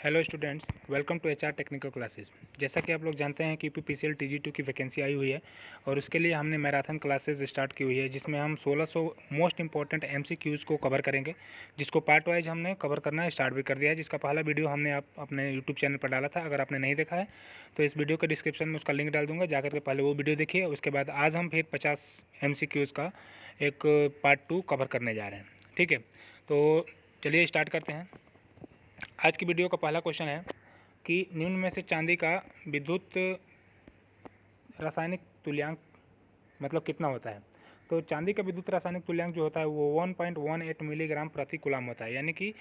Hello students, welcome to HR technical classes. जैसा कि आप लोग जानते हैं कि यूपीपीसीएल टीजी2 की वैकेंसी आई हुई है और उसके लिए हमने मैराथन क्लासेस स्टार्ट की हुई है, जिसमें हम 1600 मोस्ट इंपॉर्टेंट एमसीक्यूज़ को कवर करेंगे, जिसको पार्ट वाइज हमने कवर करना स्टार्ट भी कर दिया है। जिसका पहला वीडियो हमने अपने यूट्यूब चैनल पर डाला था। अगर आपने नहीं देखा है तो इस वीडियो के डिस्क्रिप्शन में उसका लिंक डाल दूँगा, जाकर के पहले वो वीडियो देखिए। उसके बाद आज हम फिर 50 एमसीक्यूज़ का एक पार्ट 2 कवर करने जा रहे हैं। ठीक है, तो चलिए स्टार्ट करते हैं। आज की वीडियो का पहला क्वेश्चन है कि निम्न में से चांदी का विद्युत रासायनिक तुल्यांक मतलब कितना होता है। तो चांदी का विद्युत रासायनिक तुल्यांक जो होता है वो 1.18 मिलीग्राम प्रति कूलम होता है। यानी कि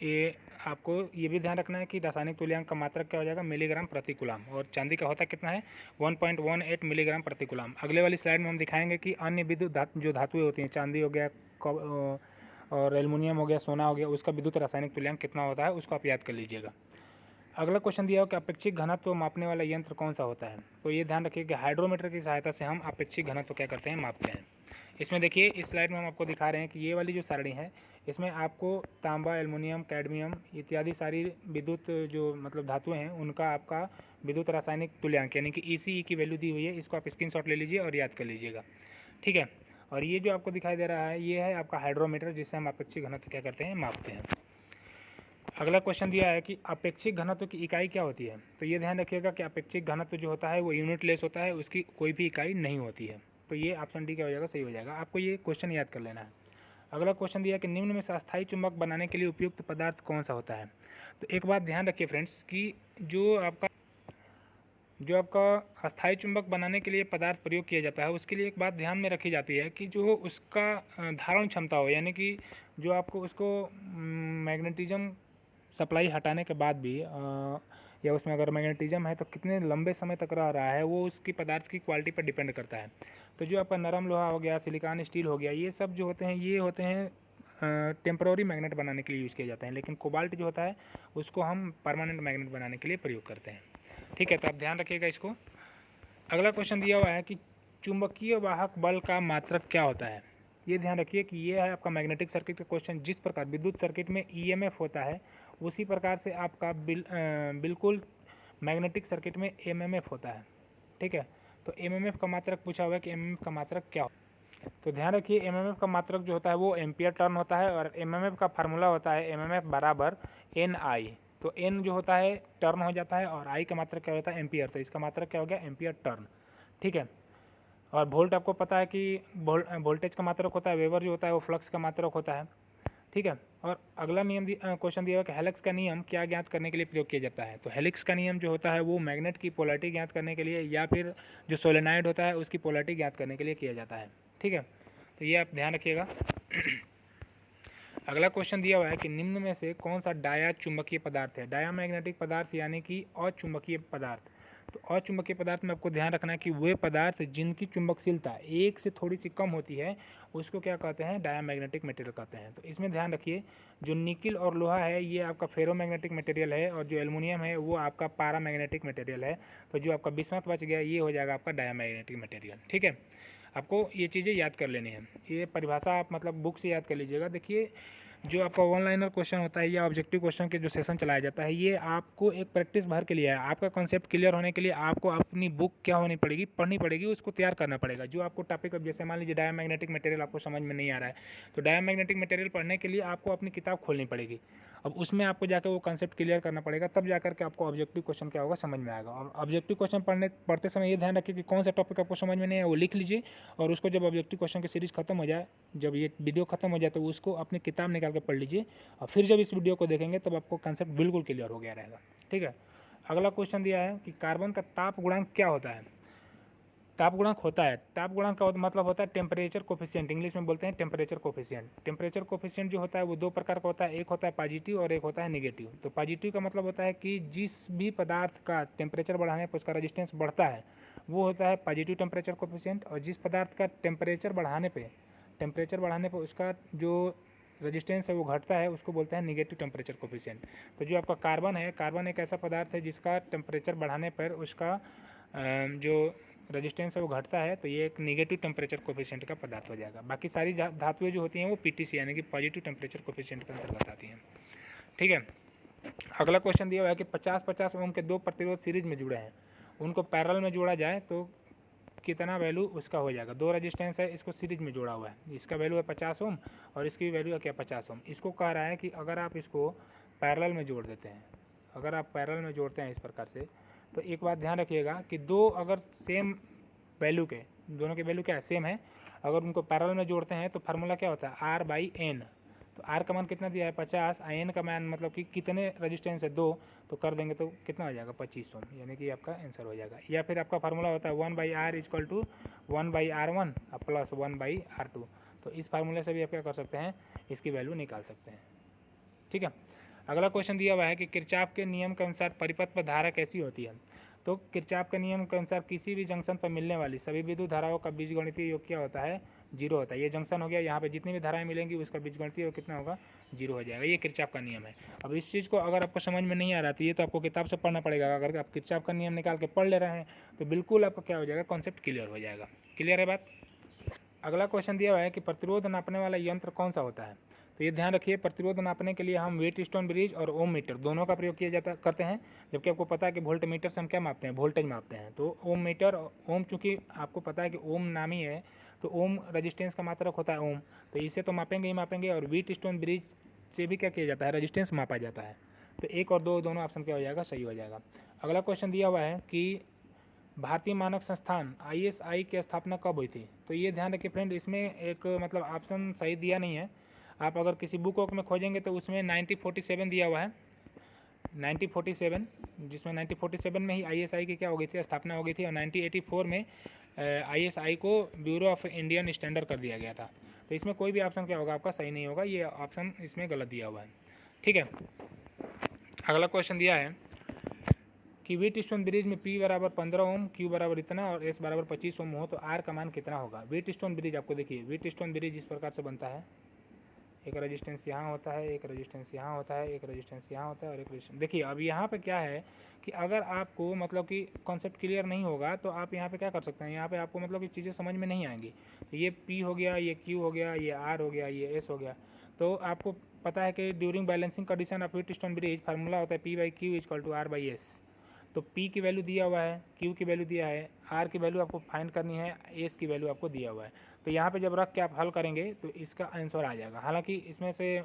ये आपको ये भी ध्यान रखना है कि रासायनिक तुल्यांक का मात्रक क्या हो जाएगा, मिलीग्राम प्रति कूलम, और चांदी का होता कितना है 1.18 मिलीग्राम प्रति कूलम। अगले वाली स्लाइड में हम दिखाएंगे कि अन्य विद्युत जो धातुएं होती हैं, चांदी हो गया और एल्युमिनियम हो गया, सोना हो गया, उसका विद्युत रासायनिक तुल्यांक कितना होता है उसको आप याद कर लीजिएगा। अगला क्वेश्चन दिया हो कि अपेक्षिक घनत्व मापने वाला यंत्र कौन सा होता है। तो ये ध्यान रखिए कि हाइड्रोमीटर की सहायता से हम अपेक्षिक घनत्व क्या करते हैं, मापते हैं। इसमें देखिए, इस स्लाइड में हम आपको दिखा रहे हैं कि ये वाली जो सारणी है इसमें आपको तांबा, एल्युमिनियम, कैडमियम इत्यादि सारी विद्युत जो मतलब धातुएं हैं उनका आपका विद्युत रासायनिक तुल्यांक यानी कि ECE की वैल्यू दी हुई है। इसको आप स्क्रीनशॉट ले लीजिए और याद कर लीजिएगा। ठीक है, और ये जो आपको दिखाई दे रहा है ये है आपका हाइड्रोमीटर, जिससे हम अपेक्षिक घनत्व क्या करते हैं, मापते हैं। अगला क्वेश्चन दिया है कि अपेक्षिक घनत्व की इकाई क्या होती है। तो ये ध्यान रखिएगा कि अपेक्षिक घनत्व जो होता है वो यूनिट लेस होता है, उसकी कोई भी इकाई नहीं होती है। तो ये ऑप्शन डी क्या हो जाएगा, सही हो जाएगा। आपको ये क्वेश्चन याद कर लेना है। अगला क्वेश्चन दिया कि निम्न में से अस्थायी चुंबक बनाने के लिए उपयुक्त पदार्थ कौन सा होता है। तो एक बात ध्यान रखिए फ्रेंड्स कि जो आपका अस्थायी चुंबक बनाने के लिए पदार्थ प्रयोग किया जाता है उसके लिए एक बात ध्यान में रखी जाती है कि जो उसका धारण क्षमता हो, यानी कि जो आपको उसको मैग्नेटिज्म सप्लाई हटाने के बाद भी या उसमें अगर मैग्नेटिज्म है तो कितने लंबे समय तक रह रहा है, वो उसकी पदार्थ की क्वालिटी पर डिपेंड करता है। तो जो आपका नरम लोहा हो गया, सिलिकॉन स्टील हो गया, ये सब जो होते हैं ये होते हैं टेम्पररी मैग्नेट बनाने के लिए यूज़ किए जाते हैं, लेकिन कोबाल्ट जो होता है उसको हम परमानेंट मैग्नेट बनाने के लिए प्रयोग करते हैं। ठीक है, तो आप ध्यान रखिएगा इसको। अगला क्वेश्चन दिया हुआ है कि चुंबकीय वाहक बल का मात्रक क्या होता है। ये ध्यान रखिए कि ये है आपका मैग्नेटिक सर्किट का क्वेश्चन। जिस प्रकार विद्युत सर्किट में EMF होता है उसी प्रकार से आपका बिल्कुल मैग्नेटिक सर्किट में MMF होता है। ठीक है, तो MMF का मात्रक पूछा हुआ है कि MMF का मात्रक क्या होता है। तो ध्यान रखिए MMF का मात्रक जो होता है वो एम्पियर टर्न होता है, और MMF का फार्मूला होता है MMF बराबर NI। तो N जो होता है टर्न हो जाता है और I का मात्रक क्या होता है, एम्पियर। तो इसका मात्रक क्या हो गया, एम्पियर टर्न। ठीक है, और वोल्ट आपको पता है कि वोल्टेज का मात्रक होता है, वेबर जो होता है वो फ्लक्स का मात्रक होता है। ठीक है, और अगला नियम क्वेश्चन दिया हुआ कि हेलिक्स का नियम क्या ज्ञात करने के लिए प्रयोग किया जाता है। तो हेलिक्स का नियम जो होता है वो मैग्नेट की पोलैरिटी ज्ञात करने के लिए या फिर जो सोलेनॉइड होता है उसकी पोलैरिटी ज्ञात करने के लिए किया जाता है। ठीक है, तो ये आप ध्यान रखिएगा। अगला क्वेश्चन दिया हुआ है कि निम्न में से कौन सा डाया चुंबकीय पदार्थ है। डाया मैग्नेटिक पदार्थ यानी कि अचुंबकीय पदार्थ। तो अचुंबकीय पदार्थ में आपको ध्यान रखना है कि वे पदार्थ जिनकी चुंबकशीलता 1 से थोड़ी सी कम होती है उसको क्या कहते हैं, डाया मैग्नेटिक मटेरियल कहते हैं। तो इसमें ध्यान रखिए जो निकिल और लोहा है ये आपका फेरोमैग्नेटिक मटेरियल है, और जो एल्युमिनियम है वो आपका पैरामैग्नेटिक मटेरियल है। तो जो आपका बिस्मथ बच गया ये हो जाएगा आपका डाया मैग्नेटिक मटेरियल। ठीक है, आपको ये चीज़ें याद कर लेनी है। ये परिभाषा आप मतलब बुक से याद कर लीजिएगा। देखिए, जो आपका वन लाइनर क्वेश्चन होता है या ऑब्जेक्टिव क्वेश्चन के जो सेशन चलाया जाता है ये आपको एक प्रैक्टिस भर के लिए है। आपका कॉन्सेप्ट क्लियर होने के लिए आपको अपनी बुक क्या होनी पड़ेगी, पढ़नी पड़ेगी, उसको तैयार करना पड़ेगा। जो आपको टॉपिक, अब जैसे मान लीजिए डायमैग्नेटिक मटेरियल आपको समझ में नहीं आ रहा है तो डायमैग्नेटिक मटेरियल पढ़ने के लिए आपको अपनी किताब खोलनी पड़ेगी। अब उसमें आपको जाकर वो कॉन्सेप्ट क्लियर करना पड़ेगा, तब जाकर के आपको ऑब्जेक्टिव क्वेश्चन क्या होगा समझ में आएगा। और ऑब्जेक्टिव क्वेश्चन पढ़ते समय ये ध्यान रखिए कि कौन सा टॉपिक आपको समझ में नहीं है वो लिख लीजिए, और उसको जब ऑब्जेक्टिव क्वेश्चन की सीरीज खत्म हो जाए, जब ये वीडियो खत्म हो जाए तो उसको अपनी किताब निकाल के पढ़ लीजिए, और फिर जब इस वीडियो को देखेंगे तब आपको कंसेप्ट बिल्कुल क्लियर हो गया रहेगा। ठीक है, अगला क्वेश्चन दिया है कि कार्बन का ताप गुणांक क्या होता है। ताप गुणांक होता है, ताप गुणांक का मतलब होता है टेम्परेचर कोफिशिएंट, इंग्लिश में बोलते हैं टेम्परेचर कोफिशिएंट। टेम्परेचर कोफिशिएंट जो होता है वो दो प्रकार का होता है, एक होता है पॉजिटिव और एक होता है निगेटिव। तो पॉजिटिव का मतलब होता है कि जिस भी पदार्थ का टेम्परेचर बढ़ाने पर उसका रेजिस्टेंस बढ़ता है वो होता है पॉजिटिव टेम्परेचर कोफिशिएंट, और जिस पदार्थ का टेम्परेचर बढ़ाने पर उसका जो रेजिस्टेंस है वो घटता है उसको बोलते हैं निगेटिव टेम्परेचर कोफिशिएंट। तो जो आपका कार्बन है, कार्बन एक ऐसा पदार्थ है जिसका टेम्परेचर बढ़ाने पर उसका जो रेजिस्टेंस है वो घटता है, तो ये एक निगेटिव टेम्परेचर कोफिशिएंट का पदार्थ हो जाएगा। बाकी सारी धातुएं जो होती हैं वो PTC यानी कि पॉजिटिव टेम्परेचर कोफिशिएंट के अंतर्गत आती हैं। ठीक है, अगला क्वेश्चन दिया हुआ है कि 50-50 ओम के दो प्रतिरोध सीरीज में जुड़े हैं, उनको पैरेलल में जोड़ा जाए तो कितना वैल्यू उसका हो जाएगा। दो रेजिस्टेंस है, इसको सीरीज में जोड़ा हुआ है, इसका वैल्यू है 50 ओम और इसकी वैल्यू है क्या 50 ओम। इसको कह रहा है कि अगर आप इसको पैरेलल में जोड़ देते हैं, अगर आप पैरेलल में जोड़ते हैं इस प्रकार से, तो एक बात ध्यान रखिएगा कि दो अगर सेम वैल्यू के, दोनों के वैल्यू क्या है सेम है, अगर उनको पैरेलल में जोड़ते हैं तो फार्मूला क्या होता है R/N। तो R का मान कितना दिया है 50, N का मान मतलब कि कितने रेजिस्टेंस है 2, तो कर देंगे तो कितना हो जाएगा 25 ओम, यानी कि आपका आंसर हो जाएगा। या फिर आपका फार्मूला होता है 1/R = 1/R1 प्लस 1/R2। तो इस फार्मूले से भी आप क्या कर सकते हैं, इसकी वैल्यू निकाल सकते हैं। ठीक है। अगला क्वेश्चन दिया हुआ है कि किरचॉफ के नियम के अनुसार परिपथ पर धारा कैसी होती है। तो किरचॉफ के नियम के अनुसार किसी भी जंक्शन पर मिलने वाली सभी विद्युत धाराओं का बीजगणितीय योग क्या होता है, 0 होता है। ये जंक्शन हो गया, यहाँ पे जितनी भी धाराएं मिलेंगी उसका बीजगणितीय योग कितना होगा, 0 हो जाएगा। ये किरचॉफ का नियम है। अब इस चीज़ को अगर आपको समझ में नहीं आ रहा तो ये तो आपको किताब से पढ़ना पड़ेगा। अगर आप किरचॉफ का नियम निकाल के पढ़ ले रहे हैं तो बिल्कुल आपका क्या हो जाएगा, कॉन्सेप्ट क्लियर हो जाएगा। क्लियर है बात। अगला क्वेश्चन दिया हुआ है कि प्रतिरोध नापने वाला यंत्र कौन सा होता है। तो ये ध्यान रखिए, प्रतिरोध नापने के लिए हम वेट स्टोन ब्रिज और ओम मीटर दोनों का प्रयोग किया जाता करते हैं। जबकि आपको पता है कि वोल्ट मीटर से हम क्या मापते हैं, वोल्टेज मापते हैं। तो ओम मीटर, ओम चूँकि आपको पता है कि ओम नामी है तो ओम रजिस्टेंस का मात्रक होता है ओम, तो इसे तो मापेंगे ही मापेंगे। और वेट स्टोन ब्रिज से भी क्या किया जाता है, रजिस्टेंस मापा जाता है। तो 1 और 2 दोनों ऑप्शन क्या हो जाएगा, सही हो जाएगा। अगला क्वेश्चन दिया हुआ है कि भारतीय मानक संस्थान ISI की स्थापना कब हुई थी। तो ये ध्यान रखिए फ्रेंड, इसमें एक मतलब ऑप्शन सही दिया नहीं है। आप अगर किसी बुक वुक में खोजेंगे तो उसमें 1947 दिया हुआ है, 1947, जिसमें 1947 में ही ISI की क्या हो गई थी, स्थापना हो गई थी। और 1984 में ISI को ब्यूरो ऑफ इंडियन स्टैंडर्ड कर दिया गया था। तो इसमें कोई भी ऑप्शन क्या होगा आपका सही नहीं होगा, ये ऑप्शन इसमें गलत दिया हुआ है। ठीक है। अगला क्वेश्चन दिया है कि वेट स्टोन ब्रिज में P बराबर 15 ओम, Q बराबर इतना और S बराबर 25 ओम हो तो R का मान कितना होगा। वेट स्टोन ब्रिज आपको देखिए, वेट स्टोन ब्रिज इस प्रकार से बनता है, एक रेजिस्टेंस यहाँ होता है, एक रेजिस्टेंस यहाँ होता है, एक रेजिस्टेंस यहाँ होता है और एक रेजिस्टेंस। देखिए अब यहाँ पे क्या है कि अगर आपको मतलब कि कॉन्सेप्ट क्लियर नहीं होगा तो आप यहाँ पे क्या कर सकते हैं, यहाँ पे आपको मतलब कि चीज़ें समझ में नहीं आएंगी। तो ये P हो गया, ये Q हो गया, ये R हो गया, ये S हो गया। तो आपको पता है कि during balancing condition of Wheatstone bridge formula होता है P/Q = R/S। तो P की वैल्यू दिया हुआ है, Q की वैल्यू दिया है, R की वैल्यू आपको फाइंड करनी है, S की वैल्यू आपको दिया हुआ है। तो यहाँ पे जब रख के आप हल करेंगे तो इसका आंसर आ जाएगा। हालांकि इसमें से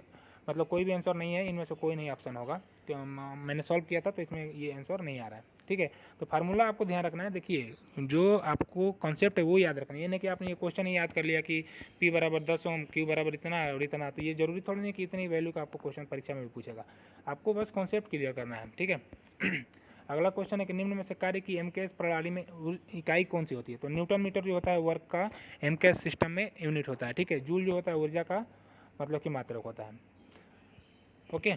मतलब कोई भी आंसर नहीं है, इनमें से कोई नहीं ऑप्शन होगा। तो मैंने सॉल्व किया था तो इसमें ये आंसर नहीं आ रहा है। ठीक है। तो फार्मूला आपको ध्यान रखना है। देखिए जो आपको कॉन्सेप्ट है वो याद रखना है, ये नहीं कि आपने ये क्वेश्चन ही याद कर लिया कि P बराबर 10 ओम, Q बराबर इतना और इतना। तो ये जरूरी थोड़ी नहीं कि इतनी वैल्यू का आपको क्वेश्चन परीक्षा में भी पूछेगा, आपको बस कॉन्सेप्ट क्लियर करना है। ठीक है। अगला क्वेश्चन है कि निम्न में से कार्य की MKS प्रणाली में इकाई कौन सी होती है। तो न्यूटन मीटर जो होता है वर्क का MKS सिस्टम में यूनिट होता है। ठीक है। जूल जो होता है ऊर्जा का मतलब कि मात्रक होता है। ओके।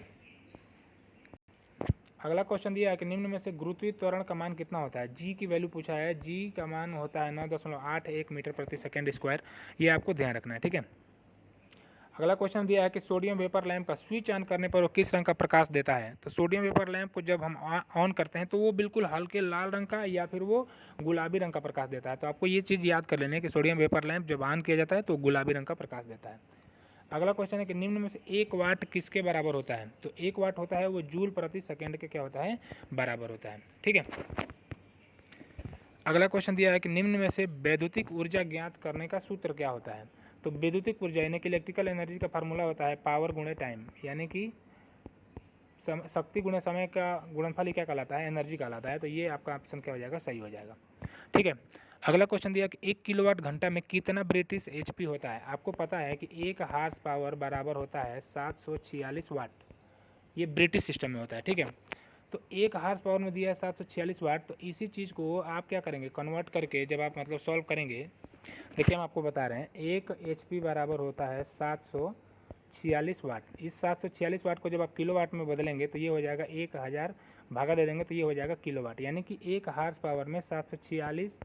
अगला क्वेश्चन दिया है कि निम्न में से गुरुत्वीय त्वरण का मान कितना होता है। G की वैल्यू पूछा है, G का मान होता है 9.81 मीटर प्रति सेकेंड स्क्वायर। ये आपको ध्यान रखना है। ठीक है। अगला क्वेश्चन दिया है कि सोडियम वेपर लैंप का स्विच ऑन करने पर वो किस रंग का प्रकाश देता है। तो सोडियम वेपर लैंप को जब हम ऑन करते हैं तो वो बिल्कुल हल्के लाल रंग का या फिर वो गुलाबी रंग का प्रकाश देता है। तो आपको ये चीज़ याद कर लेनी है कि सोडियम वेपर लैंप जब ऑन किया जाता है तो गुलाबी रंग का प्रकाश देता है। अगला क्वेश्चन है कि निम्न में से 1 वाट किसके बराबर होता है। तो 1 वाट होता है वो जूल प्रति सेकेंड के क्या होता है, बराबर होता है। ठीक है। अगला क्वेश्चन दिया है कि निम्न में से वैद्युतिक ऊर्जा ज्ञात करने का सूत्र क्या होता है। तो वैद्युतिक ऊर्जा यानी कि इलेक्ट्रिकल एनर्जी का फार्मूला होता है पावर गुणे टाइम, यानी कि शक्ति गुणे समय का गुणनफल ही क्या कहलाता है, एनर्जी कहलाता है। तो ये आपका ऑप्शन क्या हो जाएगा, सही हो जाएगा। ठीक है। अगला क्वेश्चन दिया कि 1 किलोवाट घंटा में कितना ब्रिटिश HP होता है। आपको पता है कि 1 हार्स पावर बराबर होता है 746 वाट, ये ब्रिटिश सिस्टम में होता है। ठीक है। तो 1 हार्स पावर में दिया है 746 वाट। तो इसी चीज़ को आप क्या करेंगे, कन्वर्ट करके जब आप मतलब सॉल्व करेंगे, देखिए हम आपको बता रहे हैं 1 HP बराबर होता है 746 वाट। इस 746 वाट को जब आप किलो वाट में बदलेंगे तो ये हो जाएगा 1000 भागा दे देंगे तो ये हो जाएगा किलो वाट, यानी कि 1 हार्स पावर में 746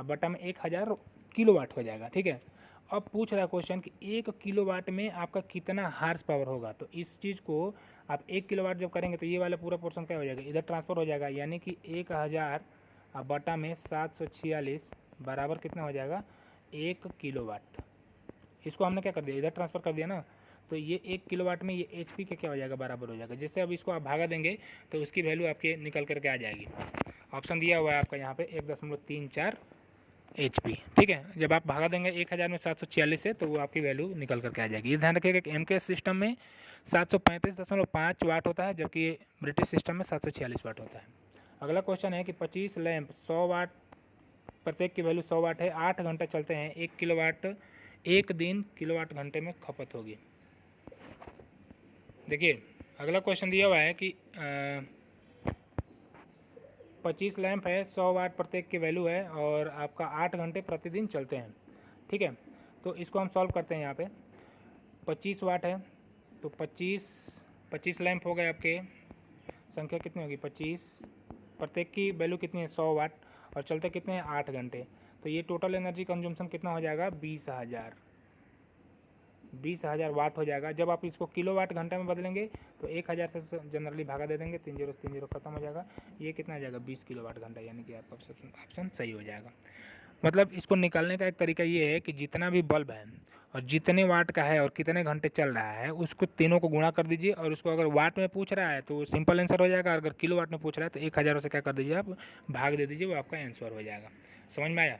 बटा में 1000 किलो वाट हो जाएगा। ठीक है। अब पूछ रहा है क्वेश्चन कि 1 किलो वाट में आपका कितना हार्स पावर होगा। तो इस चीज़ को आप 1 किलो वाट जब करेंगे तो ये वाला पूरा पोर्शन क्या हो जाएगा, इधर ट्रांसफर हो जाएगा, यानी कि 1000 बटा में 746 बराबर कितना हो जाएगा, 1 किलो वाट। इसको हमने क्या कर दिया, इधर ट्रांसफ़र कर दिया ना। तो ये 1 किलोवाट में ये HP के क्या हो जाएगा, बराबर हो जाएगा। जैसे अब इसको आप भागा देंगे तो उसकी वैल्यू आपके निकल करके आ जाएगी। ऑप्शन दिया हुआ है आपका यहाँ पे 1.34 HP, ठीक है। जब आप भागा देंगे 1000 में 746 से तो वो आपकी वैल्यू निकल करके आ जाएगी। ये ध्यान रखिएगा कि MKS सिस्टम में 735.5 वाट होता है, जबकि ब्रिटिश सिस्टम में 746 वाट होता है। अगला क्वेश्चन है कि 25 लैंप 100 वाट, प्रत्येक की वैल्यू 100 वाट है, 8 घंटे चलते हैं, 1 किलोवाट एक दिन किलोवाट घंटे में खपत होगी। देखिए अगला क्वेश्चन दिया हुआ है कि 25 लैंप है, 100 वाट प्रत्येक की वैल्यू है और आपका 8 घंटे प्रतिदिन चलते हैं, ठीक है। तो इसको हम सॉल्व करते हैं। यहाँ पे 25 वाट है तो 25 लैंप हो गए आपके, संख्या कितनी होगी 25, प्रत्येक की वैल्यू कितनी है 100 वाट और चलते कितने हैं 8 घंटे। तो ये टोटल एनर्जी कंजम्पशन कितना हो जाएगा 20,000 वाट हो जाएगा। जब आप इसको किलोवाट घंटा में बदलेंगे तो 1000 से जनरली भागा दे देंगे, 3 0 से 3 0 खत्म हो जाएगा। ये कितना आ जाएगा 20 किलोवाट घंटा, यानी कि आपका ऑप्शन सही हो जाएगा। मतलब इसको निकालने का एक तरीका ये है कि जितना भी बल्ब है और जितने वाट का है और कितने घंटे चल रहा है उसको तीनों को गुणा कर दीजिए, और उसको अगर वाट में पूछ रहा है तो सिंपल आंसर हो जाएगा, अगर किलो वाट में पूछ रहा है तो 1000 से क्या कर दीजिए आप भाग दे दीजिए, वो आपका आंसर हो जाएगा। समझ में आया।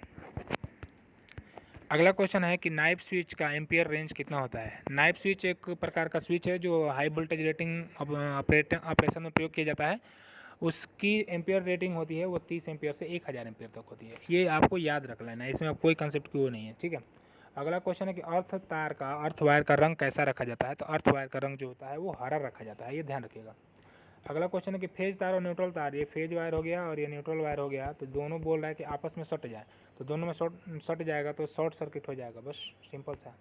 अगला क्वेश्चन है कि नाइफ स्विच का एम्पियर रेंज कितना होता है। नाइफ स्विच एक प्रकार का स्विच है जो हाई वोल्टेज रेटिंग ऑपरेशन में प्रयोग किया जाता है। उसकी एम्पियर रेटिंग होती है वो 30 एम्पियर से 1000 एम्पियर तक होती है। ये आपको याद रख लेना है, इसमें कोई कंसेप्ट की वो नहीं है, ठीक है। अगला क्वेश्चन है कि अर्थ वायर का रंग कैसा रखा जाता है। तो अर्थ वायर का रंग जो होता है वो हरा रखा जाता है, ये ध्यान रखिएगा। अगला क्वेश्चन है कि फेज तार और न्यूट्रल तार, ये फेज वायर हो गया और ये न्यूट्रल वायर हो गया, तो दोनों बोल रहा है कि आपस में सट जाए, तो दोनों में सट जाएगा तो शॉर्ट सर्किट हो जाएगा, बस सिंपल सा।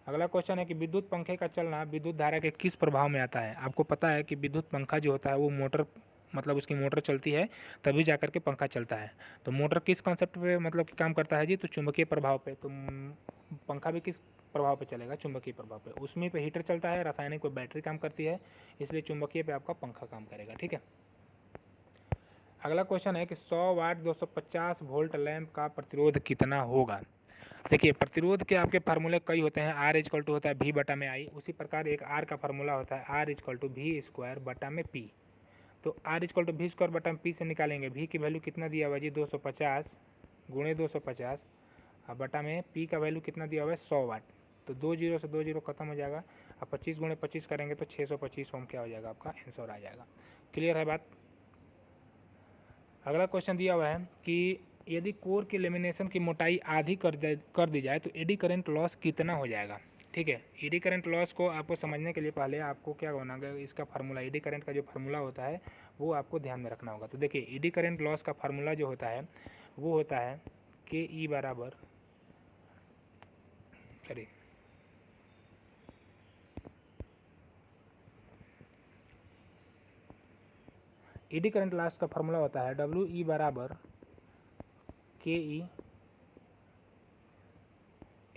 अगला क्वेश्चन है कि विद्युत पंखे का चलना विद्युत धारा के किस प्रभाव में आता है। आपको पता है कि विद्युत पंखा जो होता है वो मोटर, मतलब उसकी मोटर चलती है तभी जाकर के पंखा चलता है। तो मोटर किस कॉन्सेप्ट पे मतलब काम करता है जी, तो चुंबकीय प्रभाव पे। तो पंखा भी किस प्रभाव पे चलेगा, चुंबकीय प्रभाव पे। उसमें पे हीटर चलता है, रासायनिक पे बैटरी काम करती है, इसलिए चुंबकीय पे आपका पंखा काम करेगा, ठीक है। अगला क्वेश्चन है कि 100 वाट 250 वोल्ट लैंप का प्रतिरोध कितना होगा। देखिए प्रतिरोध के आपके फार्मूले कई होते हैं, R इक्वल टू होता है V बटा में I, उसी प्रकार एक R का फार्मूला होता है R equal to V square बटा में P। तो R equal to V square बटा में P से निकालेंगे, V की वैल्यू कितना दिया हुआ है जी 250 गुणे 250 और बटा में P का वैल्यू कितना दिया हुआ है 100 वाट। तो 2 0 से 2 0 खत्म हो जाएगा, अब 25 गुणे 25 करेंगे तो 625 ओम क्या हो जाएगा, आपका आंसर आ जाएगा। क्लियर है बात। अगला क्वेश्चन दिया हुआ है कि यदि कोर की लेमिनेशन की मोटाई आधी कर दी जाए तो एडी करंट लॉस कितना हो जाएगा। ठीक है, एडी करंट लॉस को आपको समझने के लिए पहले आपको क्या होना होगा, इसका फार्मूला, एडी करंट का जो फार्मूला होता है वो आपको ध्यान में रखना होगा। तो देखिए एडी करंट लॉस का फार्मूला जो होता है वो होता है के ई बराबर करिए एडी करंट लॉस का फार्मूला होता है डब्ल्यू ई बराबर K E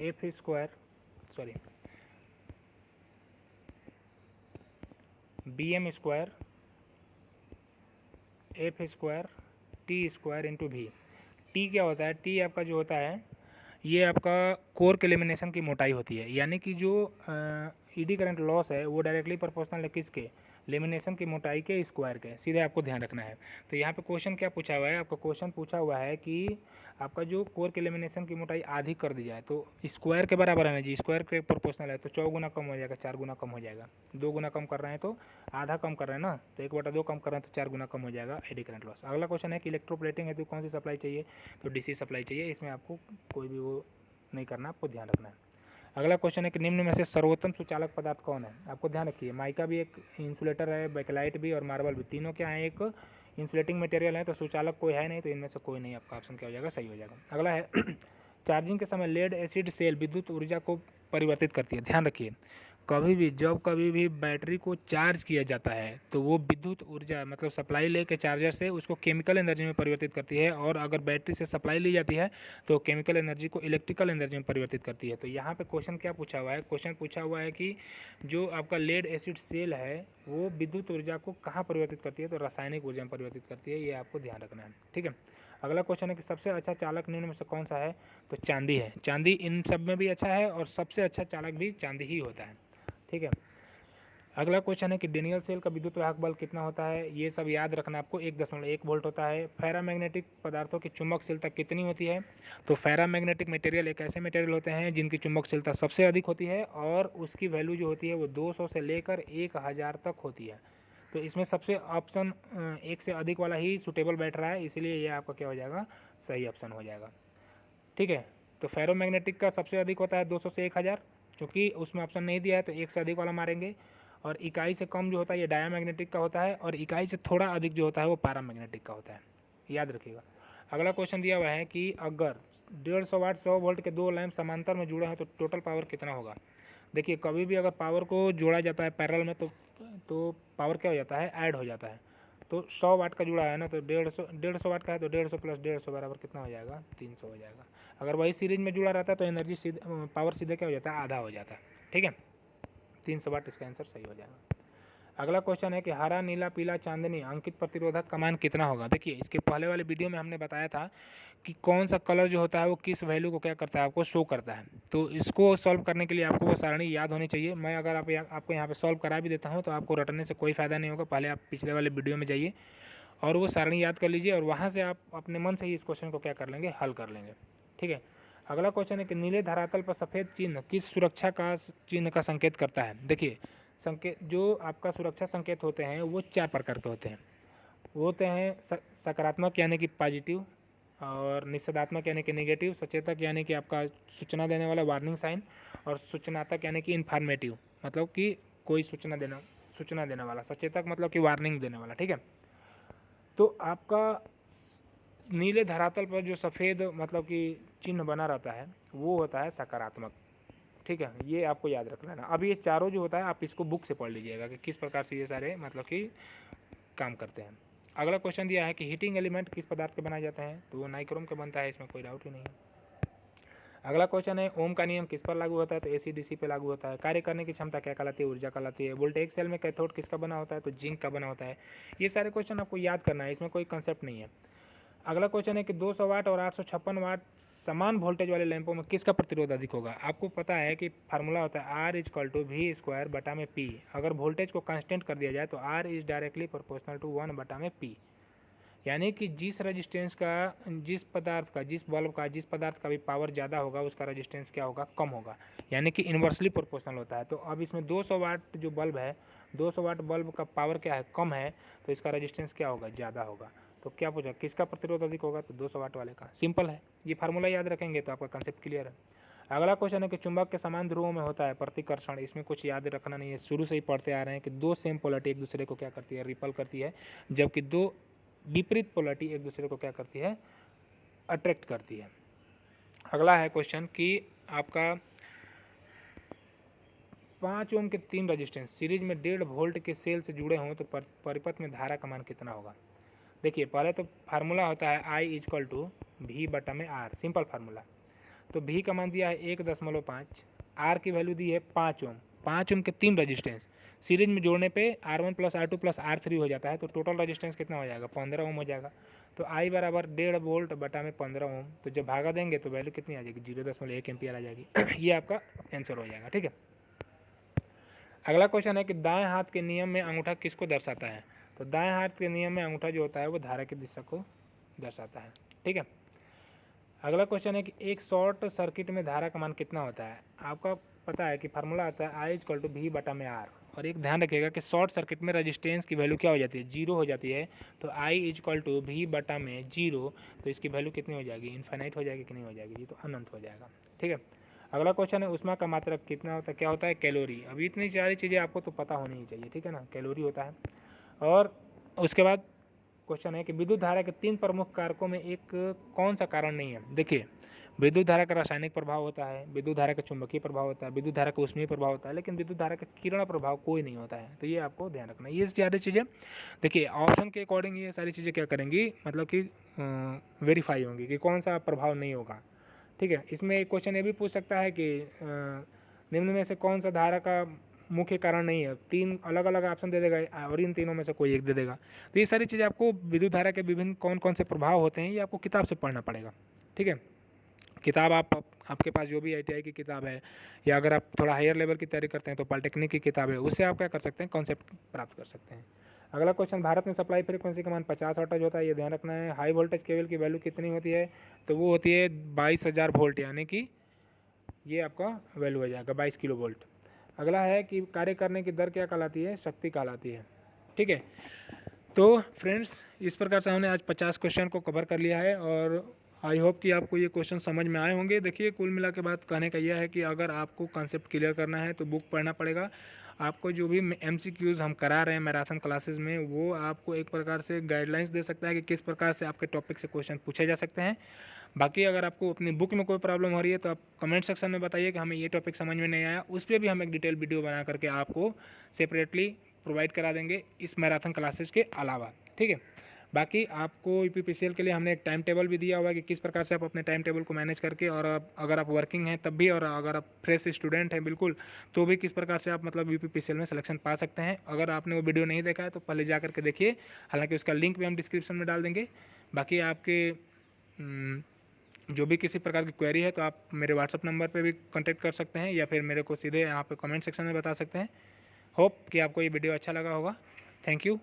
F square B M square F square T square into भी। टी क्या होता है, टी आपका जो होता है ये आपका कोर के लेमिनेशन की मोटाई होती है, यानी कि जो ईडी करंट लॉस है वो डायरेक्टली प्रोपोर्शनल है किसके, लेमिनेशन की मोटाई के स्क्वायर के, सीधे आपको ध्यान रखना है। तो यहाँ पे क्वेश्चन क्या पूछा हुआ है, आपका क्वेश्चन पूछा हुआ है कि आपका जो कोर के लेमिनेशन की मोटाई आधी कर दी जाए तो स्क्वायर के बराबर है ना जी, स्क्वायर के प्रोपोर्शनल है तो 4 गुना कम हो जाएगा, 4 गुना कम हो जाएगा। 2 गुना कम कर रहे हैं तो आधा कम कर रहे हैं ना, तो 1/2 कम कर रहे हैं तो 4 गुना कम हो जाएगा एडी करंट लॉस। अगला क्वेश्चन है कि इलेक्ट्रोप्लेटिंग है तो कौन सी सप्लाई चाहिए, तो डीसी सप्लाई चाहिए, इसमें आपको कोई भी वो नहीं करना, आपको ध्यान रखना है। अगला क्वेश्चन है कि निम्न में से सर्वोत्तम सुचालक पदार्थ कौन है। आपको ध्यान रखिए माइका भी एक इंसुलेटर है, बैकलाइट भी और मार्बल भी, तीनों क्या है एक इंसुलेटिंग मटेरियल है, तो सुचालक कोई है नहीं, तो इनमें से कोई नहीं, आपका ऑप्शन क्या हो जाएगा, सही हो जाएगा। अगला है चार्जिंग के समय लेड एसिड सेल विद्युत ऊर्जा को परिवर्तित करती है। ध्यान रखिए जब कभी भी बैटरी को चार्ज किया जाता है तो वो विद्युत ऊर्जा मतलब सप्लाई लेके चार्जर से उसको केमिकल एनर्जी में परिवर्तित करती है, और अगर बैटरी से सप्लाई ली जाती है तो केमिकल एनर्जी को इलेक्ट्रिकल एनर्जी में परिवर्तित करती है। तो यहाँ पे क्वेश्चन क्या पूछा हुआ है, क्वेश्चन पूछा हुआ है कि जो आपका लेड एसिड सेल है वो विद्युत ऊर्जा को कहाँ परिवर्तित करती है, तो रासायनिक ऊर्जा में परिवर्तित करती है, ये आपको ध्यान रखना है, ठीक है। अगला क्वेश्चन है कि सबसे अच्छा चालक निम्न में से कौन सा है, तो चांदी है। चांदी इन सब में भी अच्छा है और सबसे अच्छा चालक भी चांदी ही होता है, ठीक है। अगला क्वेश्चन है कि डेनियल सेल का विद्युत वाहक बल कितना होता है, ये सब याद रखना आपको, 1.1 वोल्ट होता है। फेरामैग्नेटिक पदार्थों की चुंबकशीलता कितनी होती है, तो फेरामैग्नेटिक मटेरियल एक ऐसे मटेरियल होते हैं जिनकी चुंबकशीलता सबसे अधिक होती है और उसकी वैल्यू जो होती है वो 200 से लेकर 1000 तक होती है। तो इसमें सबसे ऑप्शन 1 से अधिक वाला ही सुटेबल बैठ रहा है, इसीलिए ये आपका क्या हो जाएगा, सही ऑप्शन हो जाएगा, ठीक है। तो फेरोमैग्नेटिक का सबसे अधिक होता है 200 से 1000, क्योंकि उसमें ऑप्शन नहीं दिया है तो 1 से अधिक वाला मारेंगे। और इकाई से कम जो होता है ये डायामैग्नेटिक का होता है, और इकाई से थोड़ा अधिक जो होता है वो पैरामैग्नेटिक का होता है, याद रखिएगा। अगला क्वेश्चन दिया हुआ है कि अगर 150 वाट 100 वोल्ट के दो लैंप समांतर में जुड़े हैं तो टोटल पावर कितना होगा। देखिए कभी भी अगर पावर को जोड़ा जाता है पैरेलल में तो पावर क्या हो जाता है, ऐड हो जाता है। तो 100 वाट का जुड़ा है ना, तो 150 वाट का है तो 150 प्लस 150 बराबर कितना हो जाएगा, 300 हो जाएगा। अगर वही सीरीज में जुड़ा रहता है तो एनर्जी सीधे पावर सीधे क्या हो जाता है, आधा हो जाता है, ठीक है। 300 वाट इसका आंसर सही हो जाएगा। अगला क्वेश्चन है कि हरा नीला पीला चांदनी अंकित प्रतिरोधक का मान कितना होगा। देखिए इसके पहले वाले वीडियो में हमने बताया था कि कौन सा कलर जो होता है वो किस वैल्यू को क्या करता है, आपको शो करता है। तो इसको सॉल्व करने के लिए आपको वो सारणी याद होनी चाहिए। मैं अगर आपको यहाँ पे सॉल्व करा भी देता हूँ तो आपको रटने से कोई फ़ायदा नहीं होगा। पहले आप पिछले वाले वीडियो में जाइए और वो सारणी याद कर लीजिए और वहाँ से आप अपने मन से ही इस क्वेश्चन को क्या कर लेंगे, हल कर लेंगे, ठीक है। अगला क्वेश्चन है कि नीले धरातल पर सफ़ेद चिन्ह किस सुरक्षा का चिन्ह का संकेत करता है। देखिए संकेत जो आपका सुरक्षा संकेत होते हैं वो 4 प्रकार के होते हैं। वो होते हैं सकारात्मक यानी कि पॉजिटिव, और निषेधात्मक यानी कि नेगेटिव, सचेतक यानी कि आपका सूचना देने वाला वार्निंग साइन, और सूचनात्मक यानी कि इन्फॉर्मेटिव मतलब कि कोई सूचना देने वाला, सचेतक मतलब कि वार्निंग देने वाला, ठीक है। तो आपका नीले धरातल पर जो सफ़ेद मतलब कि चिन्ह बना रहता है वो होता है सकारात्मक, ठीक है। ये आपको याद रखना है ना। अब ये चारों जो होता है आप इसको बुक से पढ़ लीजिएगा कि किस प्रकार से ये सारे मतलब कि काम करते हैं। अगला क्वेश्चन दिया है कि हीटिंग एलिमेंट किस पदार्थ के बनाए जाते हैं, तो वो नाइक्रोम के बनता है, इसमें कोई डाउट ही नहीं है। अगला क्वेश्चन है ओम का नियम किस पर लागू होता है, तो एसी-डीसी पे लागू होता है। कार्य करने की क्षमता क्या कहलाती है, ऊर्जा कहलाती है। वोल्टेज सेल में कैथोड किसका बना होता है, तो जिंक का बना होता है। ये सारे क्वेश्चन आपको याद करना है, इसमें कोई कंसेप्ट नहीं है। अगला क्वेश्चन है कि 200 वाट और 856 वाट समान वोल्टेज वाले लैंपों में किसका प्रतिरोध अधिक होगा। आपको पता है कि फार्मूला होता है R is equal to V square बटा में पी। अगर वोल्टेज को कांस्टेंट कर दिया जाए तो R is directly proportional to 1 बटा में पी, यानी कि जिस रजिस्टेंस का, जिस पदार्थ का, जिस बल्ब का, जिस पदार्थ का भी पावर ज़्यादा होगा उसका रजिस्टेंस क्या होगा, कम होगा, यानी कि इन्वर्सली प्रोपोर्शनल होता है। तो अब इसमें 200 वाट जो बल्ब है, 200 वाट बल्ब का पावर क्या है, कम है, तो इसका रजिस्टेंस क्या होगा, ज़्यादा होगा। तो क्या पूछा किसका प्रतिरोध अधिक होगा, तो 200 वाट वाले का। सिंपल है, ये फार्मूला याद रखेंगे तो आपका कंसेप्ट क्लियर है। अगला क्वेश्चन है कि चुंबक के समान ध्रुवों में होता है प्रतिकर्षण। इसमें कुछ याद रखना नहीं है, शुरू से ही पढ़ते आ रहे हैं कि दो सेम पोलरिटी एक दूसरे को क्या करती है, रिपल करती है, जबकि दो विपरीत पोलरिटी एक दूसरे को क्या करती है, अट्रैक्ट करती है। अगला है क्वेश्चन कि आपका 5 ओम के 3 रजिस्टेंस सीरीज में 1.5 वोल्ट के सेल से जुड़े हों तो परिपथ में धारा का मान कितना होगा। देखिए पहले तो फार्मूला होता है I is equal to we बटा में आर, सिंपल फार्मूला। तो वी का मान दिया है 1.5, आर की वैल्यू दी है 5 ओम। 5 ओम के 3 रजिस्टेंस सीरीज में जोड़ने पे R1 plus R2 plus R3 हो जाता है, तो टोटल रजिस्टेंस कितना हो जाएगा, 15 ओम हो जाएगा। तो आई बराबर 1.5 वोल्ट बटा में 15 ओम, तो जब भागा देंगे तो वैल्यू कितनी आ जाएगी, 0.1 एम्पियर आ जाएगी। ये आपका आंसर हो जाएगा, ठीक है। अगला क्वेश्चन है कि दाएं हाथ के नियम में अंगूठा किसको दर्शाता है, तो दाएं हाथ के नियम में अंगूठा जो होता है वो धारा की दिशा को दर्शाता है, ठीक है। अगला क्वेश्चन है कि एक शॉर्ट सर्किट में धारा का मान कितना होता है। आपका पता है कि फार्मूला आता है आई इक्वल टू वी बटा में आर, और एक ध्यान रखिएगा कि शॉर्ट सर्किट में रजिस्टेंस की वैल्यू क्या हो जाती है, 0 हो जाती है। तो आई इक्वल टू वी बटा में 0, तो इसकी वैल्यू कितनी हो जाएगी, इन्फाइनाइट हो जाएगी कि नहीं हो जाएगी, ये तो अनंत हो जाएगा, ठीक है। अगला क्वेश्चन है ऊष्मा का मात्रक कितना होता है, क्या होता है, कैलोरी। अभी इतनी सारी चीज़ें आपको तो पता होनी ही चाहिए, ठीक है ना, कैलोरी होता है। और उसके बाद क्वेश्चन है कि विद्युत धारा के 3 प्रमुख कारकों में एक कौन सा कारण नहीं है। देखिए विद्युत धारा का रासायनिक प्रभाव होता है, विद्युत धारा का चुंबकीय प्रभाव होता है, विद्युत धारा का ऊष्मीय प्रभाव होता है, लेकिन विद्युत धारा का किरण प्रभाव कोई नहीं होता है। तो ये आपको ध्यान रखना है, ये सारी चीज़ें देखिए ऑप्शन के अकॉर्डिंग ये सारी चीज़ें क्या करेंगी, मतलब कि वेरीफाई होंगी कि कौन सा प्रभाव नहीं होगा, ठीक है। इसमें एक क्वेश्चन ये भी पूछ सकता है कि निम्न में से कौन सा धारा का मुख्य कारण नहीं है, 3 अलग अलग ऑप्शन दे देगा और इन तीनों में से कोई एक दे देगा। तो ये सारी चीज़ें आपको विद्युत धारा के विभिन्न कौन कौन से प्रभाव होते हैं ये आपको किताब से पढ़ना पड़ेगा। ठीक है, किताब आपके पास जो भी ITI की किताब है, या अगर आप थोड़ा हायर लेवल की तैयारी करते हैं तो पॉलिटेक्निक की किताब है, उससे आप क्या कर सकते हैं, कॉन्सेप्ट प्राप्त कर सकते हैं। अगला क्वेश्चन, भारत में सप्लाई फ्रीक्वेंसी का मान 50 हर्ट्ज होता है, ये ध्यान रखना है। हाई वोल्टेज केबल की वैल्यू कितनी होती है, तो वो होती है 22,000 वोल्ट, यानी कि ये आपका वैल्यू हो जाएगा 22 किलो वोल्ट। अगला है कि कार्य करने की दर क्या कहलाती है, शक्ति कहलाती है। ठीक है, तो फ्रेंड्स इस प्रकार से हमने आज 50 क्वेश्चन को कवर कर लिया है और आई होप कि आपको ये क्वेश्चन समझ में आए होंगे। देखिए कुल मिला के बात कहने का यह है कि अगर आपको कॉन्सेप्ट क्लियर करना है तो बुक पढ़ना पड़ेगा। आपको जो भी MCQs हम करा रहे हैं मैराथन क्लासेस में, वो आपको एक प्रकार से गाइडलाइंस दे सकता है कि किस प्रकार से आपके टॉपिक से क्वेश्चन पूछे जा सकते हैं। बाकी अगर आपको अपनी बुक में कोई प्रॉब्लम हो रही है तो आप कमेंट सेक्शन में बताइए कि हमें ये टॉपिक समझ में नहीं आया, उस पर भी हम एक डिटेल वीडियो बना करके आपको सेपरेटली प्रोवाइड करा देंगे इस मैराथन क्लासेस के अलावा। ठीक है, बाकी आपको UPPCL के लिए हमने एक टाइम टेबल भी दिया हुआ है कि किस प्रकार से आप अपने टाइम टेबल को मैनेज करके, और अगर आप वर्किंग हैं तब भी, और अगर आप फ्रेश स्टूडेंट हैं बिल्कुल, तो भी किस प्रकार से आप मतलब UPPCL में सिलेक्शन पा सकते हैं। अगर आपने वो वीडियो नहीं देखा है तो पहले जा करके देखिए, हालांकि उसका लिंक भी हम डिस्क्रिप्शन में डाल देंगे। बाकी आपके जो भी किसी प्रकार की क्वेरी है तो आप मेरे व्हाट्सअप नंबर पे भी कांटेक्ट कर सकते हैं, या फिर मेरे को सीधे यहाँ पे कमेंट सेक्शन में बता सकते हैं। होप कि आपको ये वीडियो अच्छा लगा होगा। Thank you.